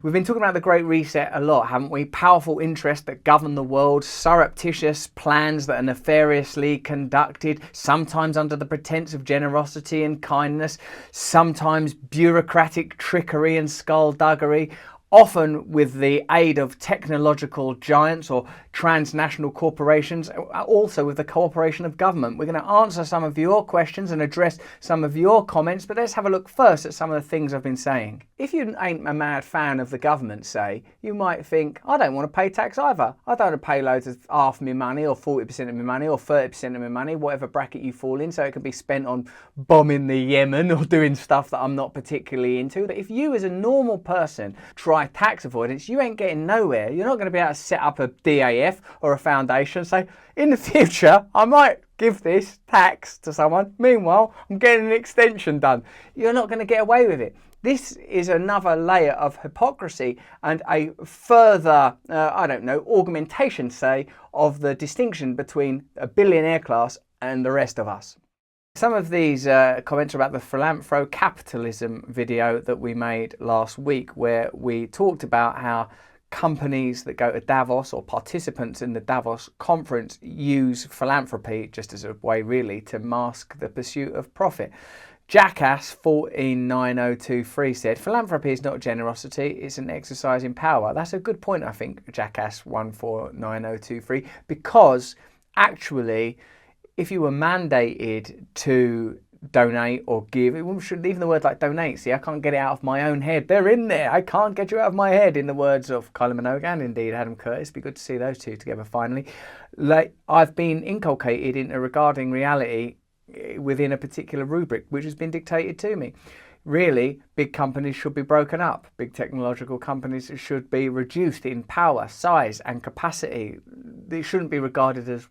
We've been talking about the Great Reset a lot, haven't we? Powerful interests that govern the world, surreptitious plans that are nefariously conducted, sometimes under the pretense of generosity and kindness, sometimes bureaucratic trickery and skullduggery, often with the aid of technological giants or transnational corporations, also with the cooperation of government. We're going to answer some of your questions and address some of your comments, but let's have a look first at some of the things I've been saying. If you ain't a mad fan of the government, say, you might think, I don't want to pay tax either. I don't want to pay loads of half my money or 40% of my money or 30% of my money, whatever bracket you fall in, so it can be spent on bombing the Yemen or doing stuff that I'm not particularly into. But if you as a normal person try tax avoidance, you ain't getting nowhere. You're not going to be able to set up a DAF or a foundation and say, in the future, I might give this tax to someone. Meanwhile, I'm getting an extension done. You're not going to get away with it. This is another layer of hypocrisy and a further, augmentation, say, of the distinction between a billionaire class and the rest of us. Some of these comments are about the Philanthropy capitalism video that we made last week, where we talked about how companies that go to Davos or participants in the Davos conference use philanthropy just as a way really to mask the pursuit of profit. Jackass 149023 said, philanthropy is not generosity, it's an exercise in power. That's a good point, I think, Jackass 149023, because actually, if you were mandated to donate or give, we should leave the word like donate. See, I can't get it out of my own head. They're in there. I can't get you out of my head, in the words of Kylie Minogue and indeed Adam Curtis. It'd be good to see those two together finally. Like, I've been inculcated into regarding reality within a particular rubric, which has been dictated to me. Really, big companies should be broken up. Big technological companies should be reduced in power, size and capacity. They shouldn't be regarded as,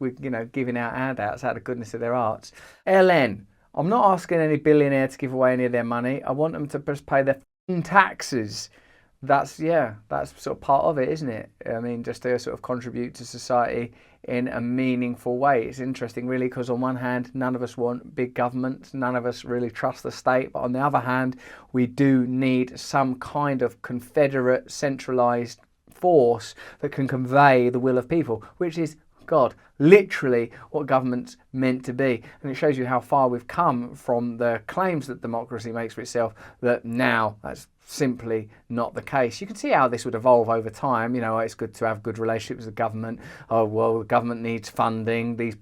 giving out handouts out of the goodness of their hearts. LN. I'm not asking any billionaire to give away any of their money. I want them to just pay their taxes. That's sort of part of it, isn't it? I mean, just to sort of contribute to society in a meaningful way. It's interesting, really, because on one hand, none of us want big governments. None of us really trust the state. But on the other hand, we do need some kind of confederate, centralised force that can convey the will of people, which is, God, literally what government's meant to be. And it shows you how far we've come from the claims that democracy makes for itself, that now that's simply not the case. You can see how this would evolve over time. It's good to have good relationships with the government. Oh, well, the government needs funding. These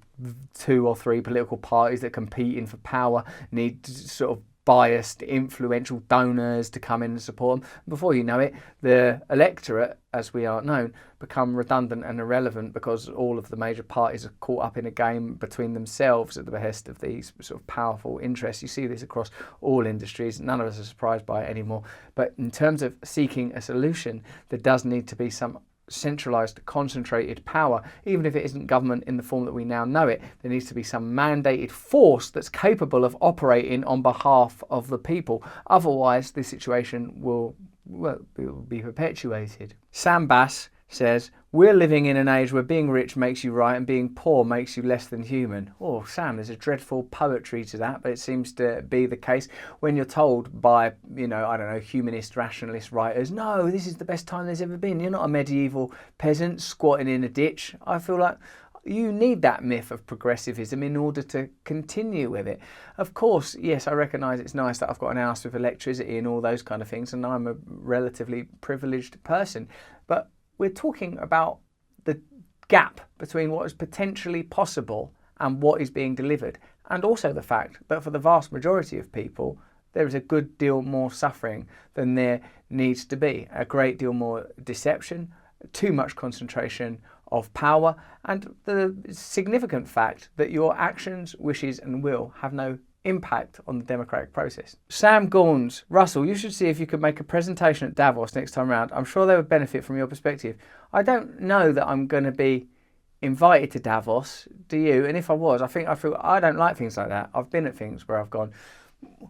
2 or 3 political parties that are competing for power need sort of biased, influential donors to come in and support them. Before you know it, the electorate, as we are known, become redundant and irrelevant because all of the major parties are caught up in a game between themselves at the behest of these sort of powerful interests. You see this across all industries. None of us are surprised by it anymore. But in terms of seeking a solution, there does need to be some centralised, concentrated power. Even if it isn't government in the form that we now know it, there needs to be some mandated force that's capable of operating on behalf of the people. Otherwise, this situation will be perpetuated. Sam Bass says, we're living in an age where being rich makes you right and being poor makes you less than human. Oh, Sam, there's a dreadful poetry to that, but it seems to be the case when you're told by, humanist, rationalist writers, no, this is the best time there's ever been. You're not a medieval peasant squatting in a ditch. I feel like you need that myth of progressivism in order to continue with it. Of course, yes, I recognise it's nice that I've got an house with electricity and all those kind of things, and I'm a relatively privileged person, but we're talking about the gap between what is potentially possible and what is being delivered, and also the fact that for the vast majority of people, there is a good deal more suffering than there needs to be, a great deal more deception, too much concentration of power, and the significant fact that your actions, wishes and will have no impact on the democratic process. Sam Gauns, Russell, you should see if you could make a presentation at Davos next time round. I'm sure they would benefit from your perspective. I don't know that I'm going to be invited to Davos, do you? And if I was, I don't like things like that. I've been at things where I've gone,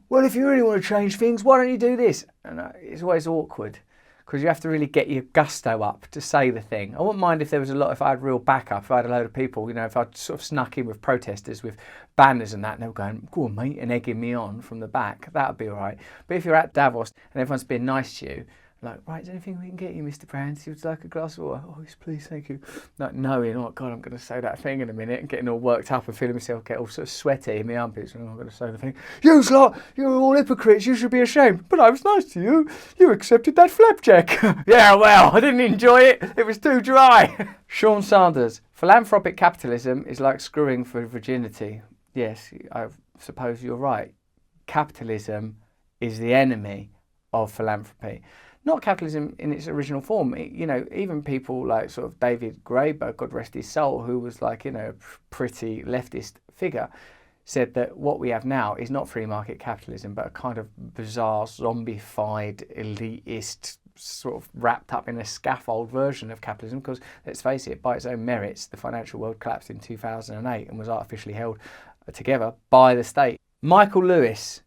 well, if you really want to change things, why don't you do this? And it's always awkward, because you have to really get your gusto up to say the thing. I wouldn't mind if there was if I had real backup, if I had a load of people, if I'd sort of snuck in with protesters with banners and that, and they were going, go on mate, and egging me on from the back, that would be all right. But if you're at Davos and everyone's being nice to you, Like, right, is there anything we can get you, Mr. Brands? Would you like a glass of water? Oh, yes, please, thank you. Like, knowing, oh, God, I'm going to say that thing in a minute, and getting all worked up and feeling myself get all sort of sweaty in my armpits, and I'm going to say the thing. You lot, you're all hypocrites, you should be ashamed. But I was nice to you. You accepted that flapjack. Yeah, well, I didn't enjoy it. It was too dry. Sean Sanders, philanthropic capitalism is like screwing for virginity. Yes, I suppose you're right. Capitalism is the enemy of philanthropy. Not capitalism in its original form. You know, even people like sort of David Graeber, God rest his soul, who was like, you know, a pretty leftist figure, said that what we have now is not free market capitalism, but a kind of bizarre, zombified, elitist, sort of wrapped up in a scaffold version of capitalism, because let's face it, by its own merits, the financial world collapsed in 2008 and was artificially held together by the state. Michael Lewis.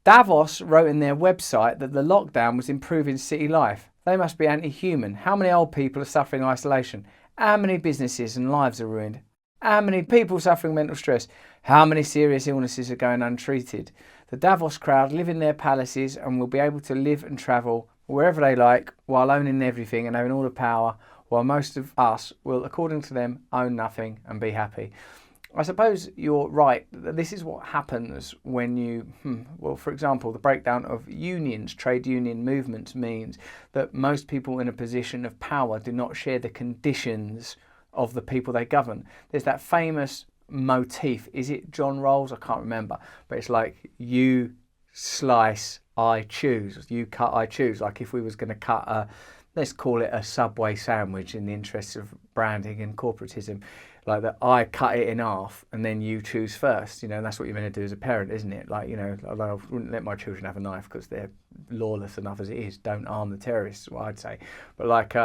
Davos wrote in their website that the lockdown was improving city life. They must be anti-human. How many old people are suffering isolation? How many businesses and lives are ruined? How many people suffering mental stress? How many serious illnesses are going untreated? The Davos crowd live in their palaces and will be able to live and travel wherever they like while owning everything and having all the power, while most of us will, according to them, own nothing and be happy. I suppose you're right. This is what happens when you, well, for example, the breakdown of unions, trade union movements means that most people in a position of power do not share the conditions of the people they govern. There's that famous motif. Is it John Rawls? I can't remember. But it's like, you slice, I choose. You cut, I choose. Like if we was going to cut a, let's call it a Subway sandwich in the interests of branding and corporatism. Like that, I cut it in half and then you choose first, you know, and that's what you're meant to do as a parent, isn't it? Like, you know, I wouldn't let my children have a knife because they're lawless enough as it is. Don't arm the terrorists, is what I'd say. But like,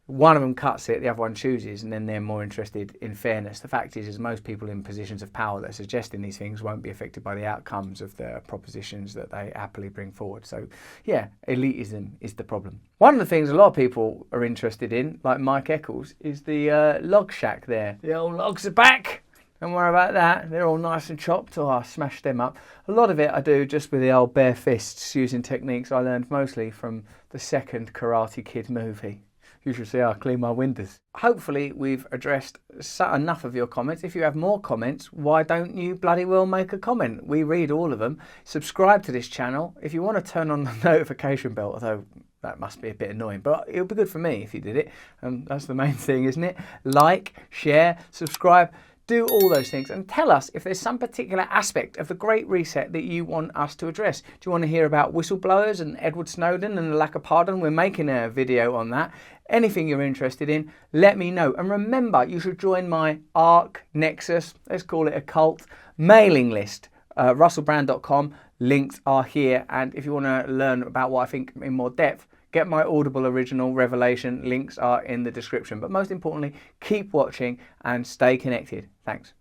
one of them cuts it, the other one chooses, and then they're more interested in fairness. The fact is most people in positions of power that are suggesting these things won't be affected by the outcomes of the propositions that they happily bring forward. So, yeah, elitism is the problem. One of the things a lot of people are interested in, like Mike Eccles, is the log shack there. The old logs are back. Don't worry about that. They're all nice and chopped. Oh, I smashed them up. A lot of it I do just with the old bare fists, using techniques I learned mostly from the second Karate Kid movie. You should see how I clean my windows. Hopefully we've addressed enough of your comments. If you have more comments, why don't you bloody well make a comment? We read all of them. Subscribe to this channel. If you want to turn on the notification bell, although that must be a bit annoying, but it would be good for me if you did it. That's the main thing, isn't it? Like, share, subscribe. Do all those things and tell us if there's some particular aspect of the Great Reset that you want us to address. Do you want to hear about whistleblowers and Edward Snowden and the lack of pardon? We're making a video on that. Anything you're interested in, let me know. And remember, you should join my ARC Nexus, let's call it a cult, mailing list. russellbrand.com, links are here. And if you want to learn about what I think in more depth, get my Audible original Revelation, links are in the description. But most importantly, keep watching and stay connected. Thanks.